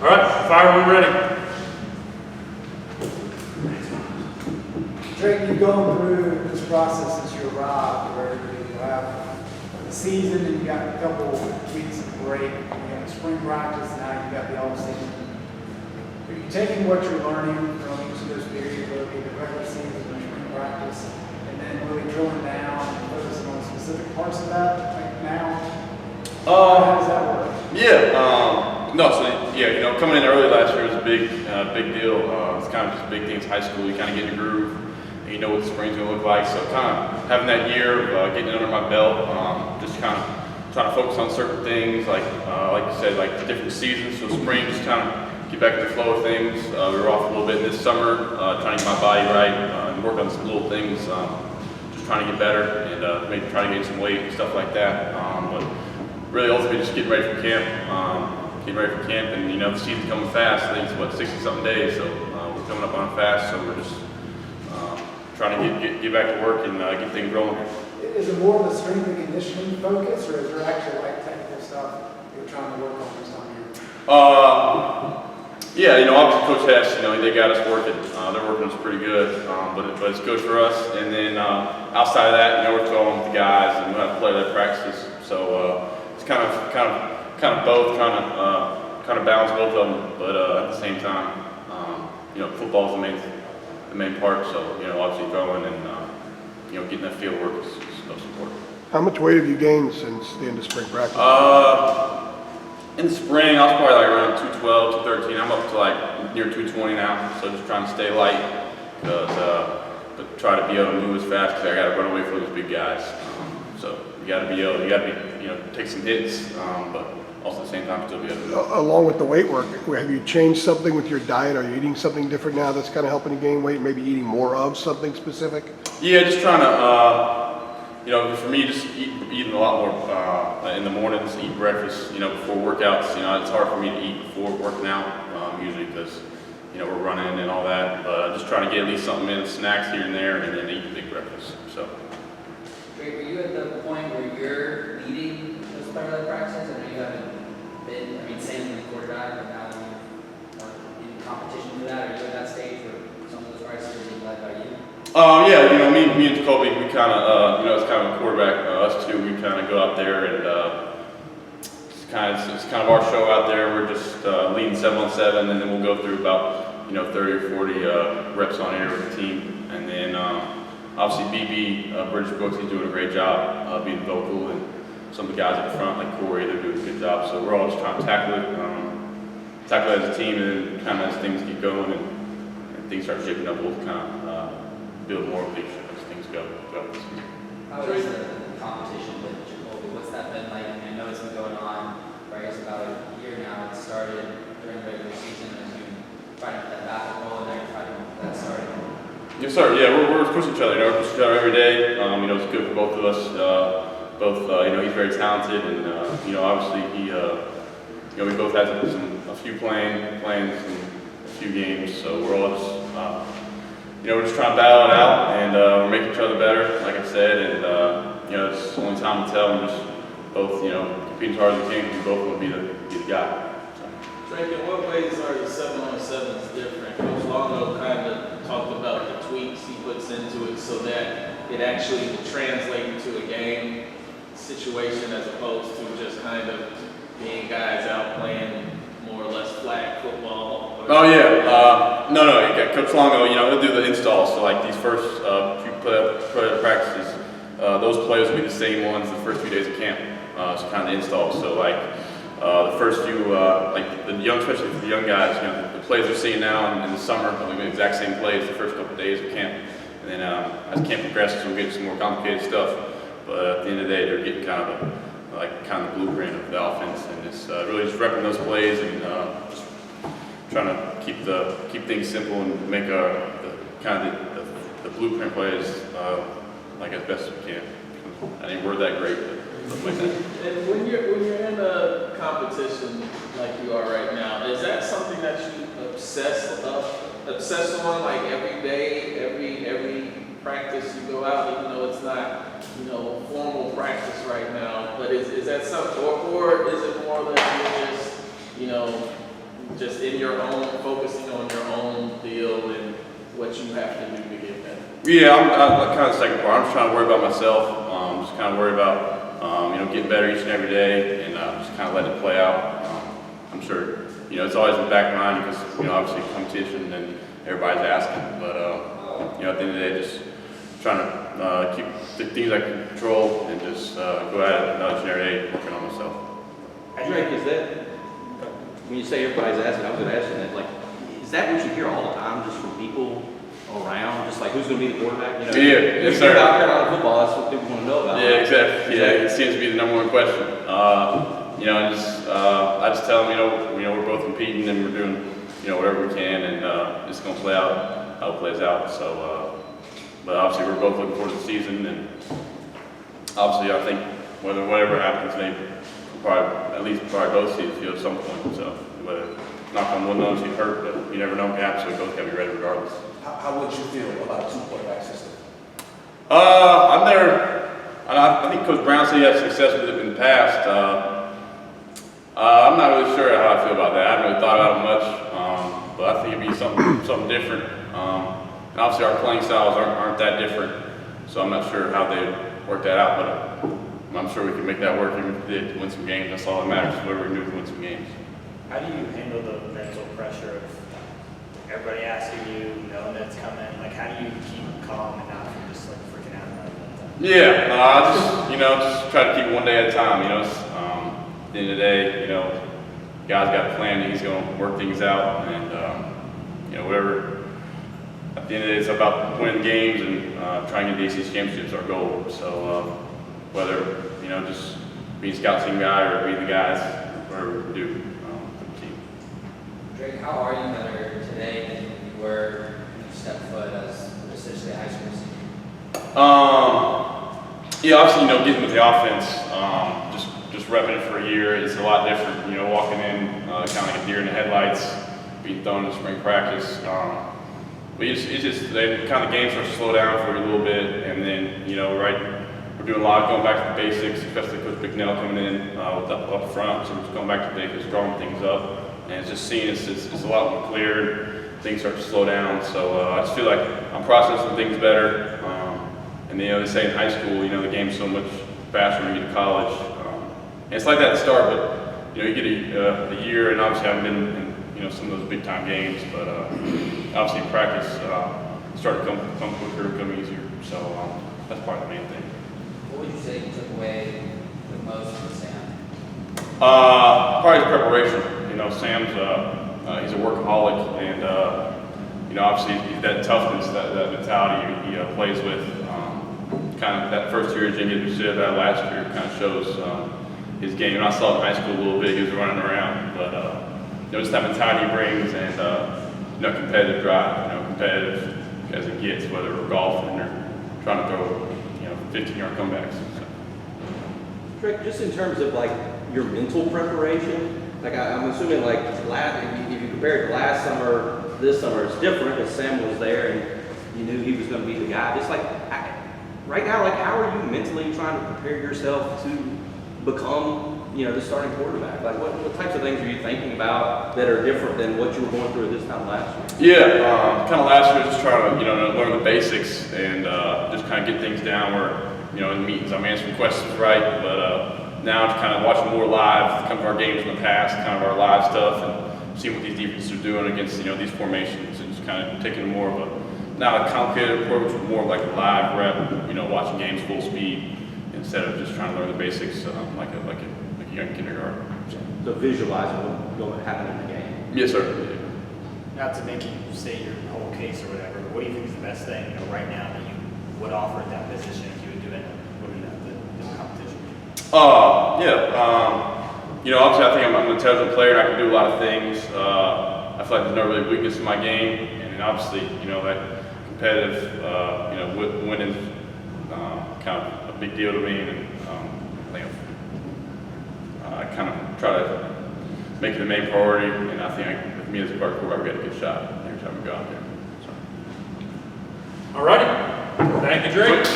All right, fire when ready. Drake, you've gone through this process since you arrived where you have the season and you got a couple weeks of break, you got the spring practice, and now you got the off season. Are you taking what you're learning from each of those periods, whether it be the regular season or spring practice, and then really drilling down and focusing on specific parts of that like now? How does that work? Coming in early last year was a big deal. It's kind of just big things. High school, you kind of get in the groove, and you know what the spring's going to look like. So kind of having that year of getting it under my belt, just kind of trying to focus on certain things, like you said, like the different seasons. So spring, just kind of get back in the flow of things. We were off a little bit this summer, trying to get my body right and work on some little things, just trying to get better and maybe try to gain some weight and stuff like that. But really, ultimately, just getting ready for camp. And the season's coming fast. I think it's 60-something days, so we're coming up on it fast. So we're just trying to get back to work and get things rolling. Is it more of a strength and conditioning focus, or is there actually like technical stuff you're trying to work on this time here? Obviously Coach Hess, they got us working. They're working us pretty good, but it's good for us. And then outside of that, we're throwing with the guys and we have to play their practices. So it's kind of both, kind of balance both of them. But at the same time, football is the main part. So obviously throwing and getting that field work is most important. How much weight have you gained since the end of spring practice? In the spring, I was probably like around 212, 213. I'm up to like near 220 now, so just trying to stay light, but try to be able to move as fast because I got to run away from those big guys. So you got to take some hits, but also at the same time still be able to do it. Along with the weight work, have you changed something with your diet? Are you eating something different now that's kind of helping you gain weight? Maybe eating more of something specific? Yeah, just trying to. For me, just eating a lot more in the mornings, eat breakfast, before workouts. It's hard for me to eat before working out, usually because, we're running and all that. But just trying to get at least something in, snacks here and there, and then eat a big breakfast. So. Drake, are you at the point where you're leading those parallel practices? I know you haven't been, same with the quarterback, but now you're in competition for that. Are you at that stage where some of those practices are being led by you? Me and Jacoby, we kind of, it's kind of a quarterback. Us two, we kind of go out there and it's kind of our show out there. We're just leading 7-on-7, and then we'll go through about 30 or 40 reps on air with the team, and then obviously BB British Brooks, he's doing a great job being vocal, and some of the guys at the front like Corey, they're doing a good job. So we're all just trying to tackle it as a team, and then kind of as things keep going and things start shaping up, we'll kind of build more of these as things go throughout the season. How is the competition with Jacoby? What's that been like? I know it's been going on for I guess about a year now. It started during the regular season as you trying to put that basketball in there, trying to get that started. Yes, sir. Yeah, we're pushing each other. We're pushing each other every day. It's good for both of us. He's very talented, and obviously we both had a few plans and a few games. So we're all just we're just trying to battle it out, and we're making each other better, like I said, and it's only time to tell. We're just both, competing as hard as we can. We both want to be the guy. So. Drake, in what ways are the 7-on-7s different? Coach Longo kind of talked about the tweaks he puts into it so that it actually will translate into a game situation as opposed to just kind of being guys out playing more or less flag football. Oh yeah, no. Coach Longo, he'll do the installs. So like these first few play practices, those players will be the same ones the first few days of camp. So kind of the installs. So like the first few, especially for the young guys, the plays they're seeing now in the summer, they'll be the exact same plays the first couple of days of camp. And then as camp progresses, we'll get some more complicated stuff. But at the end of the day, they're getting kind of the blueprint of the offense, and it's really just repping those plays and just trying to keep things simple and make the blueprint plays as best as we can. I didn't word that great, but something like that. And when you're in a competition like you are right now, is that something that you obsess on like every day, every practice you go out, even though it's not formal practice right now? But is that something, or is it more that you're just what you have to do to get better? Yeah, I'm kind of the second part. I'm just trying to worry about myself. Just kind of worry about getting better each and every day, and just kind of letting it play out. I'm sure it's always in the back of my mind because obviously competition and everybody's asking. But at the end of the day, just trying to keep the things I can control and just go at it each and every day, working on myself. Drake, is that when you say everybody's asking? I was going to ask you that. Like, is that what you hear all the time, just from people around, just like who's going to be the quarterback? Yeah, yes, sir. About Carolina football, that's what people want to know about. Yeah, exactly. Yeah, it seems to be the number one question. And just I just tell them, we're both competing and we're doing, whatever we can, and it's going to play out how it plays out. So, but obviously we're both looking forward to the season, and obviously I think whatever happens, they probably both see the field at some point. So, whether knock on wood, none of you hurt, but you never know what happens. So we both got to be ready regardless. How would you feel about a two-quarterback system? I've never. I think Coach Brown said he had success with it in the past. I'm not really sure how I feel about that. I haven't really thought about it much, but I think it'd be something different. And obviously our playing styles aren't that different, so I'm not sure how they work that out. But I'm sure we can make that work even if we did win some games. That's all that matters. Whatever we do to win some games. How do you handle the mental pressure of everybody asking you, knowing that it's coming? Like, how do you keep calm and not just like freaking out about it? Yeah, I just try to keep it one day at a time. At the end of the day, guy's got a plan and he's going to work things out, and whatever. At the end of the day, it's about winning games and trying to get the ACC championship is our goal. So whether just be a scout team guy or be the guys, whatever we do for the team. Drake, how are you better today than you were when you stepped foot as essentially a high school senior? Yeah, obviously, getting with the offense, just repping it for a year is a lot different. Walking in kind of like a deer in the headlights, being thrown in spring practice. But it's just the kind of game starts to slow down for you a little bit, and then we're doing a lot of going back to the basics, especially Coach McNeil coming in with up front, so we're just going back to the basics, drawing things up, and it's just seeing it's a lot more clear. Things start to slow down, so I just feel like I'm processing things better. And they say in high school, the game's so much faster when you get to college. And it's like that at the start, but you get a year, and obviously I haven't been in some of those big time games, but obviously in practice, it started to come quicker, come easier. So that's probably the main thing. What would you say you took away the most from Sam? Probably his preparation. Sam's he's a workaholic, and obviously that toughness, that mentality he plays with. Kind of that first year, Jim didn't sit that last year, kind of shows his game. And I saw it in high school a little bit. He was running around, but just that mentality he brings, and competitive drive. Competitive as it gets, whether we're golfing or trying to throw 15-yard comebacks. So. Drake, just in terms of like your mental preparation, like I'm assuming like if you compare it to last summer, this summer it's different because Sam was there and you knew he was going to be the guy. Just like right now, like how are you mentally trying to prepare yourself to become the starting quarterback? Like what types of things are you thinking about that are different than what you were going through at this time last year? Yeah, kind of last year just trying to learn the basics and just kind of get things down where in meetings I'm answering questions right, but now just kind of watching more live, kind of our games in the past, kind of our live stuff, and seeing what these defenses are doing against these formations, and just kind of taking more of not a complicated approach, but more of like a live rep, watching games full speed instead of just trying to learn the basics like a young kindergarten. So visualizing what's going to happen in the game. Yes, sir. Not to make you say your whole case or whatever, but what do you think is the best thing, right now that you would offer at that position if you would do it, the competition? Obviously I think I'm an intelligent player and I can do a lot of things. I feel like there's no really weakness in my game, and obviously, that competitive, winning kind of a big deal to me, and I kind of try to make it the main priority, and I think with me as a quarterback, we got a good shot every time we go out there. So. All righty. Thank you, Drake.